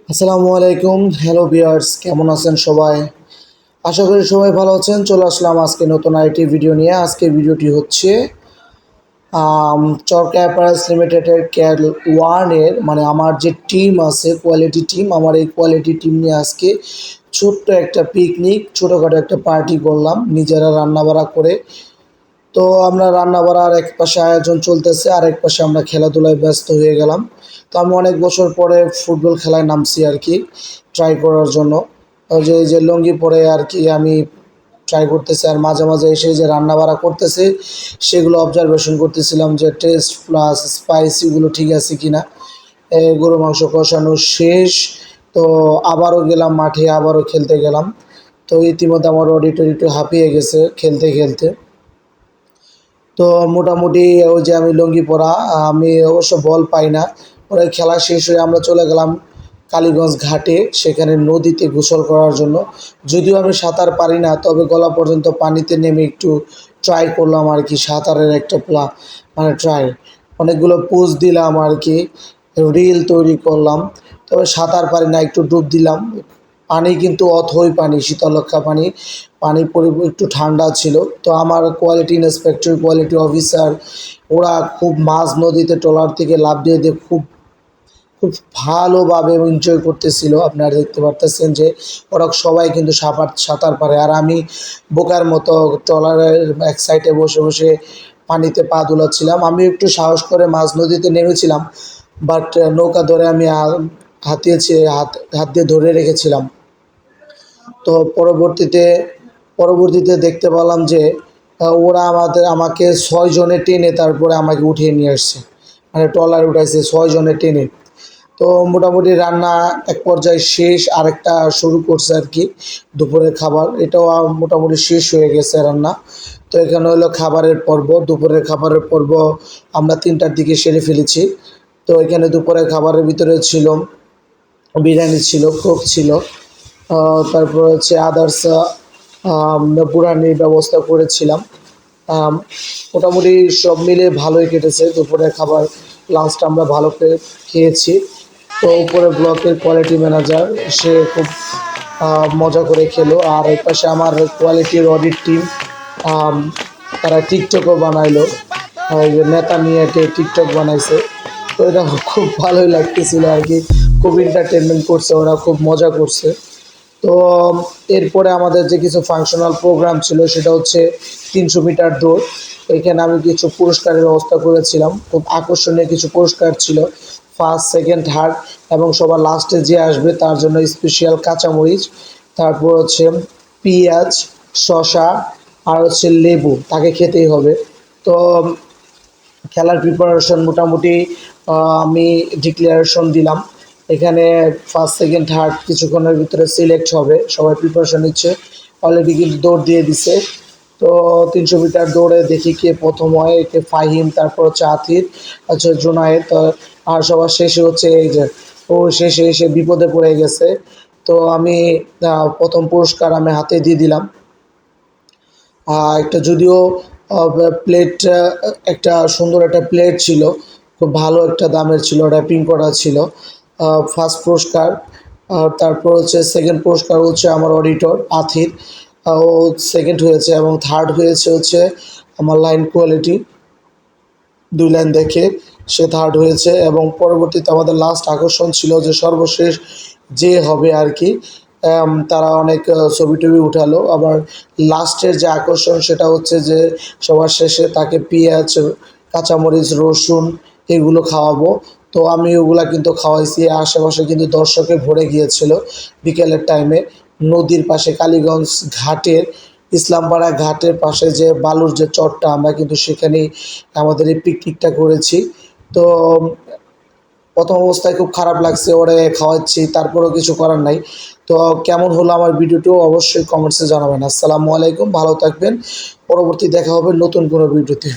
আসসালামু আলাইকুম। Hello viewers, কেমন আছেন সবাই? আশা করি সবাই ভালো আছেন। চলে আসলাম আজকে নতুন আরেকটি ভিডিও নিয়ে। আজকের ভিডিওটি হচ্ছে চরকা অ্যাপারেলস লিমিটেডের ক্যাল ওয়ানের মানে আমার যে টিম আছে, কোয়ালিটি টিম, আমার এই কোয়ালিটি টিম নিয়ে আজকে ছোট্ট একটা পিকনিক, ছোটোখাটো একটা পার্টি করলাম নিজেরা রান্নাবাড়া করে। তো আমরা রান্নাবাড়ার এক পাশে আয়োজন চলতেছে, আর এক পাশে আমরা খেলাধুলায় ব্যস্ত হয়ে গেলাম। তো আমি অনেক বছর পরে ফুটবল খেলায় নামছি আর কি, ট্রাই করার জন্য। ওই যে এই যে লুঙ্গি পরে আর কি আমি ট্রাই করতেছি, আর মাঝে মাঝে এসে যে রান্নাবাড়া করতেছে সেগুলো অবজারভেশন করতেছিলাম যে টেস্ট প্লাস স্পাইসিগুলো ঠিক আছে কিনা। গরু মাংস কষানো শেষ, তো আবারও গেলাম মাঠে, আবারও খেলতে গেলাম। তো ইতিমধ্যে আমার অডিটরি একটু হাঁপিয়ে গেছে খেলতে খেলতে। তো মোটামুটি ওই যে আমি লুঙ্গি পরা, আমি অবশ্য বল পাই না। পরে খেলা শেষ হয়ে আমরা চলে গেলাম কালীগঞ্জ ঘাটে, সেখানে নদীতে গোসল করার জন্য। যদিও আমি সাঁতার পারি না, তবে গলা পর্যন্ত পানিতে নেমে একটু ট্রাই করলাম আর কি, সাঁতারের একটা মানে ট্রাই। অনেকগুলো পোজ দিলাম আর কি, রিল তৈরি করলাম। তবে সাঁতার পারি না, একটু ডুব দিলাম। পানি কিন্তু অথই পানি, শীতলক্ষা পানি। পানি একটু ঠান্ডা ছিল। তো আমার কোয়ালিটি ইন্সপেক্টর, কোয়ালিটি অফিসার, ওরা খুব মাঝ নদীতে ট্রলার থেকে লাফ দিয়ে দিয়ে খুব খুব ভালোভাবে এনজয় করতেছিল। আপনারা দেখতে পারতেছেন যে ওরা সবাই কিন্তু সাঁতার পারে, আর আমি বোকার মতো ট্রলারের এক সাইডে বসে বসে পানিতে পা দুলাচ্ছিলাম। আমি একটু সাহস করে মাঝ নদীতে নেমেছিলাম, বাট নৌকা ধরে আমি হাতিয়েছি, হাত দিয়ে ধরে রেখেছিলাম। তো পরবর্তীতে দেখতে পেলাম যে ওরা আমাকে 6 জনে টেনে তারপরে আমাকে উঠিয়ে নিয়ে আসছে, মানে ট্রলারে উঠাইছে 6 জনে টেনে। তো মোটামুটি রান্না এক পর্যায়ে শেষ, আরেকটা শুরু করছে আর কি দুপুরের খাবার, এটাও মোটামুটি শেষ হয়ে গেছে রান্না। তো এখানে হলো খাবারের পর্ব, দুপুরের খাবারের পর্ব আমরা 3টার দিকে সেরে ফেলেছি। তো এখানে দুপুরের খাবারের ভিতরে ছিল বিরিয়ানি, ছিল কোক ছিল, তারপর হচ্ছে আদার্স বুড়ানির ব্যবস্থা করেছিলাম। আম, মোটামুটি সব মিলে ভালোই কেটেছে দুপুরের খাবার। লাঞ্চটা আমরা ভালো করে খেয়েছি। তো উপরে ব্লকের কোয়ালিটি ম্যানেজার, সে খুব মজা করে খেলো। আর এই পাশে আমার কোয়ালিটির অডিট টিম, তারা টিকটকও বানাইলো, ওই যে নেতা নিয়ে টিকটক বানাইছে। তো এটা খুব ভালোই লাগতেছিল আর কি, খুব এন্টারটেনমেন্ট করছে, ওরা খুব মজা করছে। তো এরপরে আমাদের যে কিছু ফাংশনাল প্রোগ্রাম ছিল সেটা হচ্ছে 300 মিটার দৌড়। এখানে আমি কিছু পুরস্কারের ব্যবস্থা করেছিলাম, খুব আকর্ষণীয় কিছু পুরস্কার ছিল, ফার্স্ট, সেকেন্ড, থার্ড, এবং সবার লাস্টে যে আসবে তার জন্য স্পেশাল কাঁচামরিচ, তারপর হচ্ছে পেঁয়াজ, শসা, আর হচ্ছে লেবু, তাকে খেতেই হবে। তো খেলার প্রিপারেশন মোটামুটি আমি ডিক্লারেশন দিলাম। এখানে ফার্স্ট, সেকেন্ড, থার্ড কিছুক্ষণের ভিতরে সিলেক্ট হবে, সবাই প্রিপারেশন নিচ্ছে। অলরেডি কিন্তু দৌড় দিয়ে দিছে। তো 300 মিটার দৌড়ে দেখি কে প্রথম হয়, একে ফাহিম, তারপর হচ্ছে আতির, আচ্ছা জোনায়েদ, আর সবার শেষে হচ্ছে এই যে ও শেষে এসে বিপদে পড়ে গেছে। তো আমি প্রথম পুরস্কার আমি হাতে দিয়ে দিলাম। একটা যদিও প্লেট, একটা সুন্দর একটা প্লেট ছিল, খুব ভালো একটা দামের ছিল, র্যাপিং করা ছিল। ফার্স্ট পুরস্কার। তারপর হচ্ছে সেকেন্ড পুরস্কার হচ্ছে আমার অডিটর আথির, ও সেকেন্ড হয়েছে, এবং থার্ড হয়েছে হচ্ছে আমার লাইন কোয়ালিটি, 2 লাইন দেখে সে থার্ড হয়েছে। এবং পরবর্তীতে আমাদের লাস্ট আকর্ষণ ছিল যে সর্বশেষ যে হবে আর কি, তারা অনেক ছবি টবি উঠালো। আবার লাস্টের যে আকর্ষণ সেটা হচ্ছে যে সবার শেষে তাকে পেঁয়াজ, কাঁচামরিচ, রসুন এগুলো খাওয়াবো। তো আমি ওগুলা কিন্তু খাওয়াইছি। আশেপাশে কিন্তু দর্শকে ভরে গিয়েছিল বিকেলের টাইমে। নদীর পাশে কালীগঞ্জ ঘাটের, ইসলামপাড়া ঘাটের পাশে যে বালুর যে চরটা, আমরা কিন্তু সেখানেই আমাদের এই পিকনিকটা করেছি। তো প্রথম অবস্থায় খুব খারাপ লাগছে, ওরে খাওয়াচ্ছি, তারপরেও কিছু করার নাই। তো কেমন হলো আমার ভিডিওটিও অবশ্যই কমেন্টসে জানাবেন। আসসালামু আলাইকুম, ভালো থাকবেন। পরবর্তী দেখা হবে নতুন কোনো ভিডিওতে।